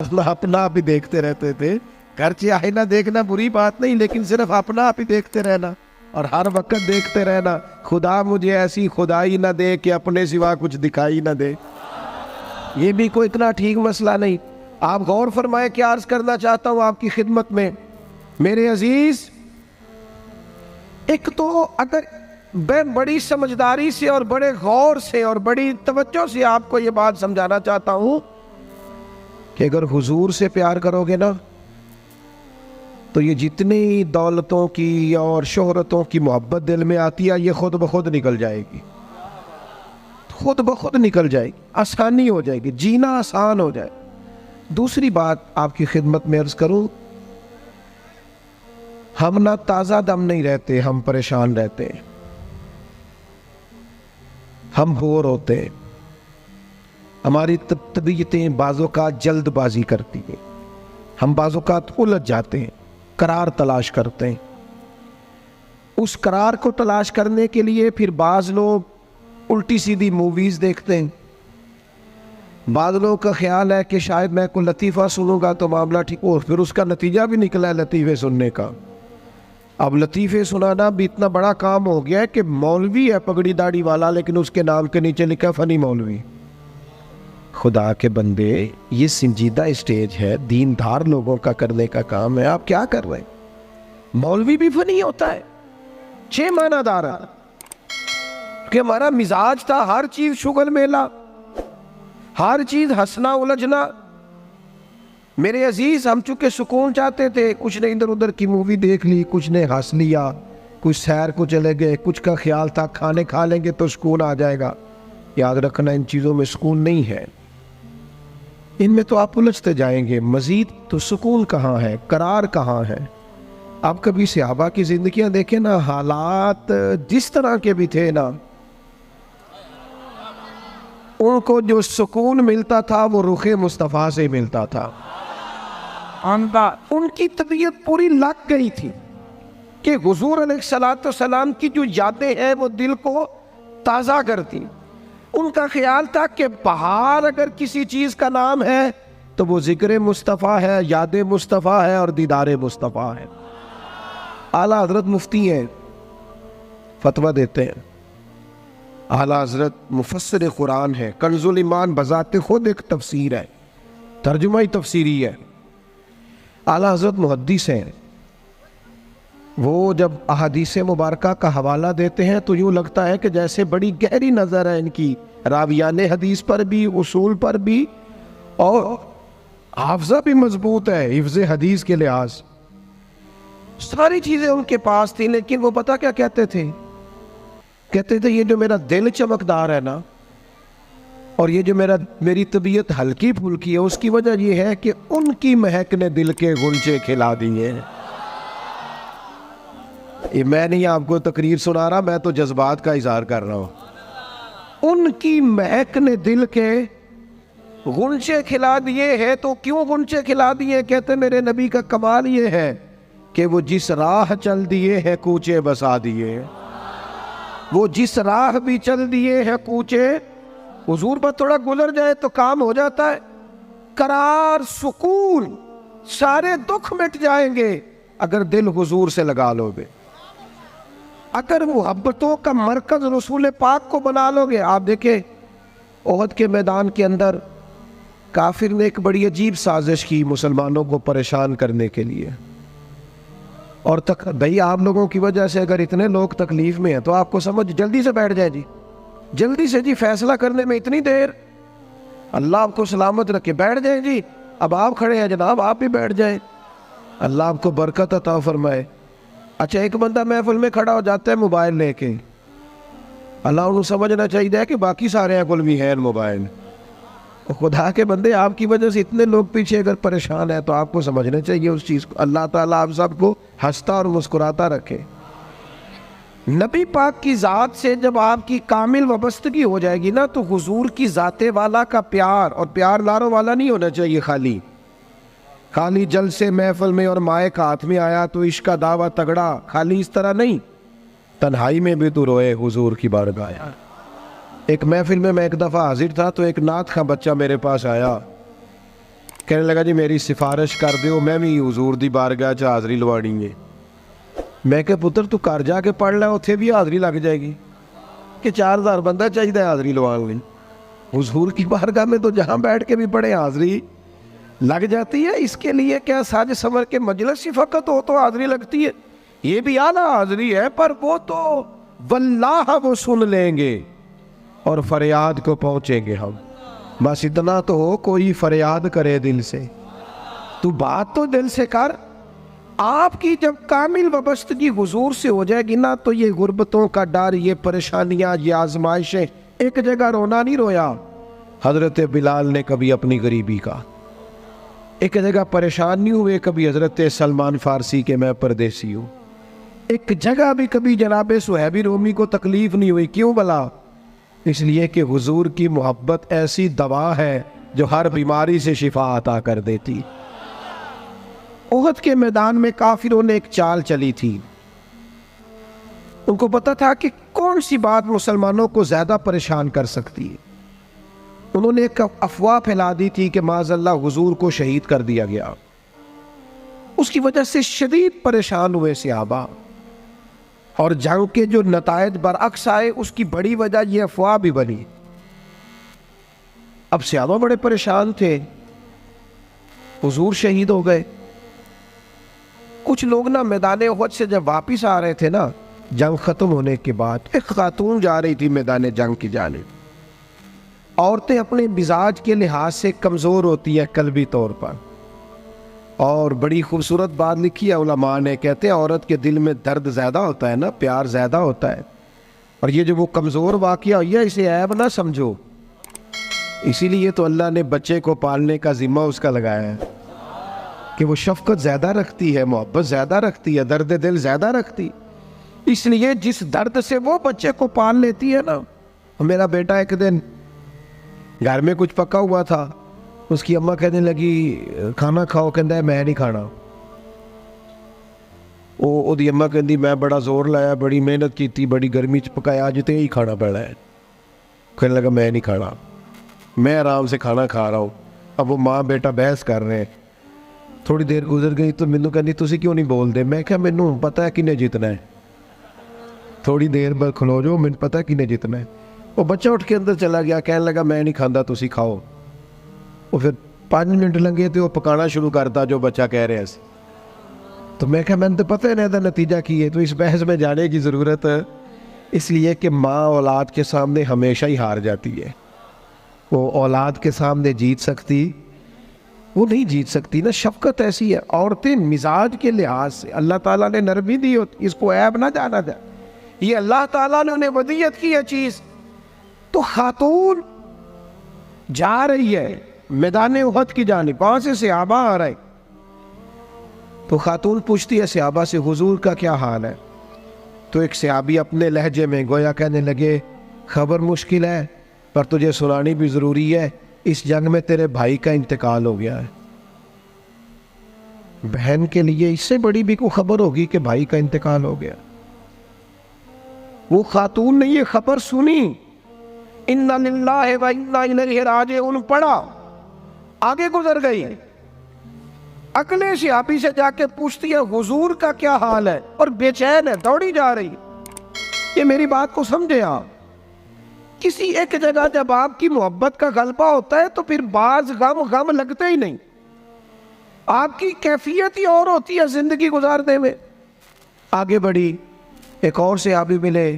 अपना आप ही देखते रहते थे। घर चाहे ना देखना बुरी बात नहीं, लेकिन सिर्फ अपना आप ही देखते रहना और हर वक्त देखते रहना, खुदा मुझे ऐसी खुदाई ना दे कि अपने सिवा कुछ दिखाई ना दे। ये भी कोई इतना ठीक मसला नहीं। आप गौर फरमाए, क्या अर्ज करना चाहता हूं आपकी खिदमत में मेरे अजीज। एक तो अगर मैं बड़ी समझदारी से और बड़े गौर से और बड़ी तवज्जो से आपको ये बात समझाना चाहता हूं कि अगर हुजूर से प्यार करोगे ना, तो ये जितनी दौलतों की और शोहरतों की मोहब्बत दिल में आती है, ये खुद ब खुद निकल जाएगी, खुद ब खुद निकल जाएगी, आसानी हो जाएगी, जीना आसान हो जाए। दूसरी बात आपकी खिदमत में अर्ज करूं, हम ना ताज़ा दम नहीं रहते, हम परेशान रहते हैं, हम बोर होते हैं, हमारी तबीयतें बाज़ोकात जल्दबाजी करती हैं, हम बाज़ोकात उलझ जाते हैं, करार तलाश करते हैं। उस करार को तलाश करने के लिए फिर बाज़ लोग उल्टी सीधी मूवीज़ देखते हैं। बाज़ लोगों का ख्याल है कि शायद मैं कोई लतीफ़ा सुनूंगा तो मामला ठीक हो, फिर उसका नतीजा भी निकला है लतीफ़े सुनने का। अब लतीफ़े सुनाना भी इतना बड़ा काम हो गया है कि मौलवी है पगड़ी दाढ़ी वाला, लेकिन उसके नाम के नीचे लिखा है फ़नी मौलवी। खुदा के बंदे, ये संजीदा स्टेज है, दीनदार लोगों का करने का काम है, आप क्या कर रहे हैं? मौलवी भी फनी होता है, 6 मानादार है कि हमारा मिजाज था हर चीज शुगल मेला, हर चीज हंसना उलझना। मेरे अजीज, हम चूंकि सुकून चाहते थे, कुछ ने इधर उधर की मूवी देख ली, कुछ ने हंस लिया, कुछ सैर को चले गए, कुछ का ख्याल था खाने खा लेंगे तो सुकून आ जाएगा। याद रखना, इन चीज़ों में सुकून नहीं है, इनमें तो आप उलझते जाएंगे। मजीद तो सुकून कहाँ है, करार कहाँ है? आप कभी सहाबा की जिंदगियां देखें ना, हालात जिस तरह के भी थे ना, उनको जो सुकून मिलता था वो रुखे मुस्तफ़ा से मिलता था। उनकी तबीयत पूरी लग गई थी कि हुजूर अलैहिस्सलाम की जो यादें हैं वो दिल को ताज़ा करती। उनका ख्याल था कि बाहर अगर किसी चीज़ का नाम है तो वो ज़िक्र मुस्तफ़ा है, याद मुस्तफ़ा है और दीदार मुस्तफ़ा है। आला हज़रत मुफ्ती हैं, फतवा देते हैं। आला हज़रत मुफस्सिर कुरान है, कंजुल ईमान बज़ाते खुद एक तफसीर है, तर्जुमा ही तफसीरी है। आला हज़रत मुहद्दिस हैं, वो जब अहादीस मुबारका का हवाला देते हैं तो यूँ लगता है कि जैसे बड़ी गहरी नज़र है इनकी, रावियाने हदीस पर भी, उसूल पर भी, और हाफ़ज़ा भी मजबूत है हिफ्ज़े हदीस के लिहाज। सारी चीज़ें उनके पास थी, लेकिन वो पता क्या कहते थे? कहते थे ये जो मेरा दिल चमकदार है ना, और ये जो मेरी तबीयत हल्की फुल्की है, उसकी वजह ये है कि उनकी महक ने दिल के गुंचे खिला दिए। ये मैं नहीं आपको तकरीर सुना रहा, मैं तो जज्बात का इजहार कर रहा हूं। उनकी महक ने दिल के गुंचे खिला दिए हैं। तो क्यों गुंचे खिला दिए? कहते मेरे नबी का कमाल ये है कि वो जिस राह चल दिए हैं कूचे बसा दिए। वो जिस राह भी चल दिए हैं कूचे, हुजूर पर थोड़ा गुजर जाए तो काम हो जाता है। करार, सुकून, सारे दुख मिट जाएंगे अगर दिल हुजूर से लगा लोगे। अगर मुहब्बतों का मरकज रसूल पाक को बना लोगे। आप देखें ओहद के मैदान के अंदर काफिर ने एक बड़ी अजीब साजिश की मुसलमानों को परेशान करने के लिए। और तक भाई आप लोगों की वजह से अगर इतने लोग तकलीफ में हैं तो आपको समझ जल्दी से बैठ जाए जी, जल्दी से जी, फैसला करने में इतनी देर, अल्लाह आपको सलामत रखे, बैठ जाए जी। अब आप खड़े हैं जनाब, आप भी बैठ जाए, अल्लाह आपको बरकत अता फरमाए। अच्छा, एक बंदा महफिल में खड़ा हो जाता है मोबाइल लेके, अल्लाह उन्हें समझना चाहिए कि बाकी सारे कुल भी है मोबाइल। खुदा के बंदे, आपकी वजह से इतने लोग पीछे अगर परेशान है तो आपको समझना चाहिए उस चीज़ को। अल्लाह ताला आप सबको हंसता और मुस्कुराता रखे। नबी पाक की ज़ात से जब आपकी कामिल वाबस्तगी हो जाएगी ना, तो हुजूर की ज़ाते वाला का प्यार, और प्यार लारों वाला नहीं होना चाहिए, खाली जल से महफिल में और माए का हाथ में आया तो इश्क का दावा तगड़ा, खाली इस तरह नहीं। तन्हाई में भी तू रोए हुजूर की बारगाह। एक महफिल में मैं एक दफ़ा हाजिर था तो एक नात का बच्चा मेरे पास आया, कहने लगा जी मेरी सिफारिश कर दो, मैं भी हजूर दी बारगाह च हाज़री लवानी है। मैं क्या पुत्र तू घर जाके पढ़ लै, उत्थे भी हाज़री लग जाएगी कि 4000 बंदा चाहिए हाज़री लवाने लई। हुजूर की बारगाह में तो जहाँ बैठ के भी पढ़े हाज़री लग जाती है। इसके लिए क्या साज संवर के मजलिस ही फ़कत हो तो हाज़री लगती है? ये भी आला हाज़री है, पर वो तो वल्लाह वो सुन लेंगे और फरियाद को पहुँचेंगे हम। बस इतना तो हो, कोई फरियाद करे दिल से, तू बात तो दिल से कर। आपकी जब कामिल वाबस्तगी हुजूर से हो जाएगी ना, तो ये गुर्बतों का डर, ये परेशानियाँ, ये आजमाइशें, एक जगह रोना नहीं रोया हज़रत बिलाल ने कभी अपनी गरीबी का, एक जगह परेशान नहीं हुए कभी हज़रत सलमान फ़ारसी के मैं परदेसी हूँ, एक जगह भी कभी जनाब सुहैबी रोमी को तकलीफ़ नहीं हुई। क्यों भला? इसलिए कि हुजूर की मोहब्बत ऐसी दवा है जो हर बीमारी से शिफा अता कर देती। ओहद के मैदान में काफिरों ने एक चाल चली थी। उनको पता था कि कौन सी बात मुसलमानों को ज्यादा परेशान कर सकती है। उन्होंने एक अफवाह फैला दी थी कि माज़अल्लाह हुजूर को शहीद कर दिया गया। उसकी वजह से शदीद परेशान हुए सहाबा, और जंग के जो नतायज बरअक्स आए उसकी बड़ी वजह यह अफवाह भी बनी। अब सहाबा बड़े परेशान थे, हुजूर शहीद हो गए। कुछ लोग ना मैदान उहद से जब वापिस आ रहे थे ना, जंग खत्म होने के बाद, एक खातून जा रही थी मैदान जंग की जानिब। औरतें अपने मिजाज के लिहाज से कमज़ोर होती हैं कल्बी तौर पर, और बड़ी खूबसूरत बात लिखी है उलमा ने, कहते हैं औरत के दिल में दर्द ज़्यादा होता है ना, प्यार ज़्यादा होता है, और ये जो वो कमज़ोर वाक़या हुई है इसे ऐब ना समझो। इसीलिए तो अल्लाह ने बच्चे को पालने का ज़िम्मा उसका लगाया है कि वो शफ़क़त ज़्यादा रखती है, मोहब्बत ज़्यादा रखती है, दर्द दिल ज़्यादा रखती। इसलिए जिस दर्द से वो बच्चे को पाल लेती है ना। मेरा बेटा एक दिन घर में कुछ पका हुआ था, उसकी अम्मा कहने लगी खाना खाओ, कहता है मैं नहीं खाना। ओदी अम्मा कहती मैं बड़ा जोर लाया, बड़ी मेहनत की थी, बड़ी गर्मी च पकाया, अज तो यही खाना पैना है। कहने लगा मैं नहीं खाना, मैं आराम से खाना खा रहा हूँ। अब वो माँ बेटा बहस कर रहे हैं। थोड़ी देर गुजर गई तो मैनू कहती तुसी क्यों नहीं बोलते? मैं क्या मैनू पता है किन्ने जितना है, थोड़ी देर बाद खलो जाओ, मैनू पता है किन्ने जितना है। वो बच्चा उठ के अंदर चला गया, कहने लगा मैं नहीं खाता, तुसी खाओ। वो फिर 5 मिनट लगे तो वो पकाना शुरू करता जो बच्चा कह रहे हैं। तो मैं क्या मैंने तो पता है ना नतीजा की है, तो इस बहस में जाने की ज़रूरत है। इसलिए कि माँ औलाद के सामने हमेशा ही हार जाती है। वो औलाद के सामने जीत सकती, वो नहीं जीत सकती ना। शफ़क़त ऐसी है। औरतें मिजाज के लिहाज से अल्लाह ताला ने नरमी दी होती, इसको ऐब ना जाना जाए, ये अल्लाह ताला ने उन्हें वदियत की है चीज़। तो खातून जा रही है मैदान उहद की जानिब, वहाँ से सहाबा आ रहे। तो खातून पूछती है सहाबा से हुजूर का क्या हाल है? तो एक सहाबी अपने लहजे में गोया कहने लगे खबर मुश्किल है, पर तुझे सुनानी भी ज़रूरी है। इस जंग में तेरे भाई का इंतकाल हो गया है। बहन के लिए इससे बड़ी भी कोई खबर होगी कि भाई का इंतकाल हो गया? वो खातून ने ये खबर सुनी, इन्ना लिल्लाहि व इन्ना इलैहि राजिऊन पढ़ा, आगे गुजर गई। अगले सहाबी से जाके पूछती है हुजूर का क्या हाल है, और बेचैन है, दौड़ी जा रही। ये मेरी बात को समझे आप। किसी एक जगह जब आपकी मोहब्बत का गलबा होता है तो फिर बाज गम लगते ही नहीं। आपकी कैफियत ही और होती है जिंदगी गुजारने में। आगे बढ़ी, एक और सहाबी मिले,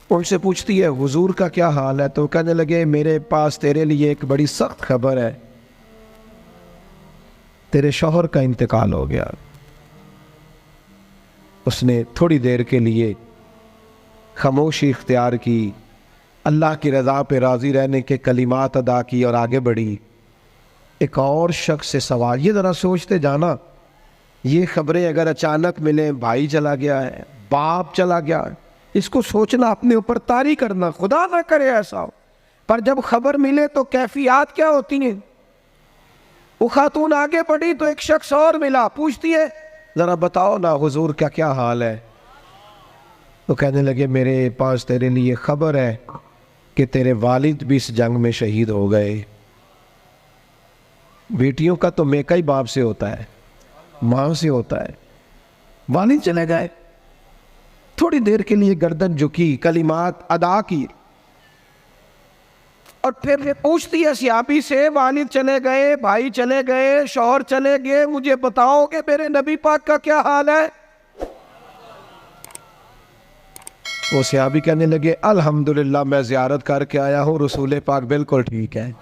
उनसे पूछती है हुजूर का क्या हाल है? तो कहने लगे मेरे पास तेरे लिए एक बड़ी सख्त खबर है, तेरे शौहर का इंतकाल हो गया। उसने थोड़ी देर के लिए खामोशी इख्तियार की, अल्लाह की रज़ा पे राज़ी रहने के कलिमात अदा की और आगे बढ़ी। एक और शख्स से सवाल, ये ज़रा सोचते जाना, ये खबरें अगर अचानक मिले, भाई चला गया है, बाप चला गया है, इसको सोचना, अपने ऊपर तारी करना, खुदा ना करे ऐसा हो। पर जब खबर मिले तो कैफियत क्या होती है। वो खातून आगे बढ़ी तो एक शख्स और मिला, पूछती है ज़रा बताओ ना हुजूर का क्या हाल है? तो कहने लगे मेरे पास तेरे लिए खबर है कि तेरे वालिद भी इस जंग में शहीद हो गए। बेटियों का तो मेका ही बाप से होता है, माँ से होता है। वालिद चले गए, थोड़ी देर के लिए गर्दन झुकी, कलिमात अदा की, और फिर पूछती है सियाबी से, वालिद चले गए, भाई चले गए, शौहर चले गए, मुझे बताओ कि मेरे नबी पाक का क्या हाल है। वो सियाबी कहने लगे, अल्हम्दुलिल्लाह मैं ज़ियारत करके आया हूँ, रसूल पाक बिल्कुल ठीक है।